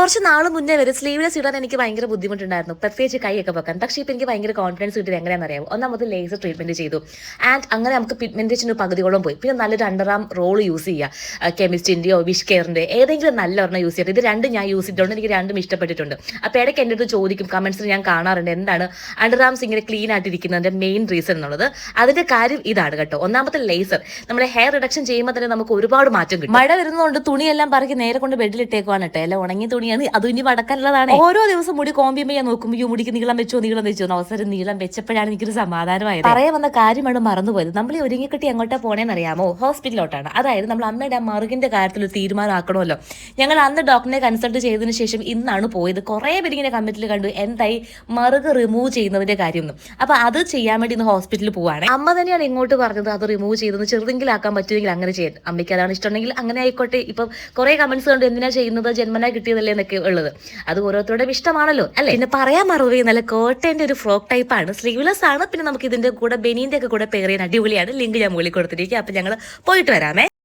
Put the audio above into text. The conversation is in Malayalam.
കുറച്ച് നാൾ മുന്നേ വരെ സ്ലീവ്ലെസ് ഇടാൻ എനിക്ക് ഭയങ്കര ബുദ്ധിമുട്ടുണ്ടായിരുന്നു, പ്രത്യേകിച്ച് കൈയൊക്കെ വെക്കാൻ. പക്ഷേ ഇപ്പോൾ എനിക്ക് ഭയങ്കര കോൺഫിഡൻസ് കിട്ടിയത് എങ്ങനെയാണെന്ന് അറിയാമോ? ഒന്നാമത് ലേസർ ട്രീറ്റ്മെന്റ് ചെയ്തു, ആൻഡ് അങ്ങനെ നമുക്ക് പിഗ്മെന്റേഷന് പകുതിയോളം പോയി. പിന്നെ നല്ലൊരു അണ്ടർആം റോൾ യൂസ് ചെയ്യുക, കെമിസ്റ്റിൻ്റെയോ വിഷ് കെയറിൻ്റെ ഏതെങ്കിലും നല്ല ഒരെണ്ണം യൂസ് ചെയ്തിട്ട്. ഇത് രണ്ടും ഞാൻ യൂസ് ചെയ്തിട്ടുണ്ട്, എനിക്ക് രണ്ടും ഇഷ്ടപ്പെട്ടിട്ടുണ്ട്. അപ്പോൾ ഇടയ്ക്ക് എൻ്റെ അടുത്ത് ചോദിക്കും, കമന്റ്സിൽ ഞാൻ കാണാറുണ്ട്, എന്താണ് അണ്ടർആംസ് ഇങ്ങനെ ക്ലീൻ ആയിട്ടിരിക്കുന്നതിൻ്റെ മെയിൻ റീസൺ എന്നുള്ളത്. അതിൻ്റെ കാര്യം ഇതാണ് കേട്ടോ. ഒന്നാമത്തെ ലേസർ നമ്മുടെ ഹെയർ റിഡക്ഷൻ ചെയ്യുമ്പോൾ തന്നെ നമുക്ക് ഒരുപാട് മാറ്റം കിട്ടും. മഴ വരുന്നതുകൊണ്ട് തുണിയെല്ലാം പറക്കി നേരെ കൊണ്ട് ബെഡിലിട്ടേക്കുവാണ് കേട്ടോ. എല്ലാം ഉണങ്ങിയ തുണിയാണ്, അതും ഇനി വടക്കാനുള്ളതാണ്. ഓരോ ദിവസം മുടി കോമ്പിയുമ്പോൾ ഞാൻ നോക്കുമ്പോൾ ഈ മുടിക്ക് നീളം വെച്ചോ അവസരം നീളം വെച്ചപ്പോഴാണ് എനിക്കൊരു സമാധാനമായത്. പറയാൻ വന്ന കാര്യമാണ് മറന്നുപോയത്. നമ്മൾ ഈ ഒരുങ്ങിക്കെട്ടി എങ്ങോട്ടാ പോണേന്ന് അറിയാമോ? ഹോസ്പിറ്റലിലോട്ടാണ്. അതായത് നമ്മൾ അമ്മയുടെ മറുകിന്റെ കാര്യത്തിൽ ഒരു തീരുമാനമാക്കണമല്ലോ. ഞങ്ങൾ അന്ന് ഡോക്ടറിനെ കൺസൾട്ട് ചെയ്തതിന് ശേഷം ഇന്നാണ് പോയത്. കുറേ പേര് ഇങ്ങനെ കമ്മിറ്റിൽ കണ്ടു എന്തായി മറുക് റിമൂവ് ചെയ്യുന്നതിന്റെ കാര്യമൊന്നും. അപ്പൊ അത് ചെയ്യാൻ വേണ്ടി ഇന്ന് ഹോസ്പിറ്റലിൽ പോവാണ്. അമ്മ തന്നെയാണ് ഇങ്ങോട്ട് പറഞ്ഞത് അത് റിമൂവ് ചെയ്തെന്ന് ചെറുതെങ്കിലാക്കാൻ പറ്റുമെങ്കിൽ അങ്ങനെ ചെയ്യാൻ. അമ്മയ്ക്ക് അതാണ് ഇഷ്ടമുണ്ടെങ്കിൽ അങ്ങനെ ആയിക്കോട്ടെ. ഇപ്പം കുറെ കമന്റ്സ് കണ്ട് എന്തിനാ ചെയ്യുന്നത്, ജന്മനാ കിട്ടിയതല്ലേ എന്നൊക്കെ ഉള്ളത്. അത് ഓരോരുത്തരുടെ ഇഷ്ടമാണല്ലോ അല്ലെ. പിന്നെ പറയാൻ മറവേ നല്ല കോട്ടന്റെ ഒരു ഫ്രോക്ക് ടൈപ്പാണ്, സ്ലീവ്ലെസ് ആണ്. പിന്നെ നമുക്ക് ഇതിന്റെ കൂടെ ബെനീന്റെ ഒക്കെ കൂടെ പെയർ ചെയ്യാൻ അടിപൊളിയാണ്. ലിങ്ക് ഞാൻ മുകളിൽ കൊടുത്തിരിക്കുക. അപ്പൊ ഞങ്ങൾ പോയിട്ട് വരാമേ.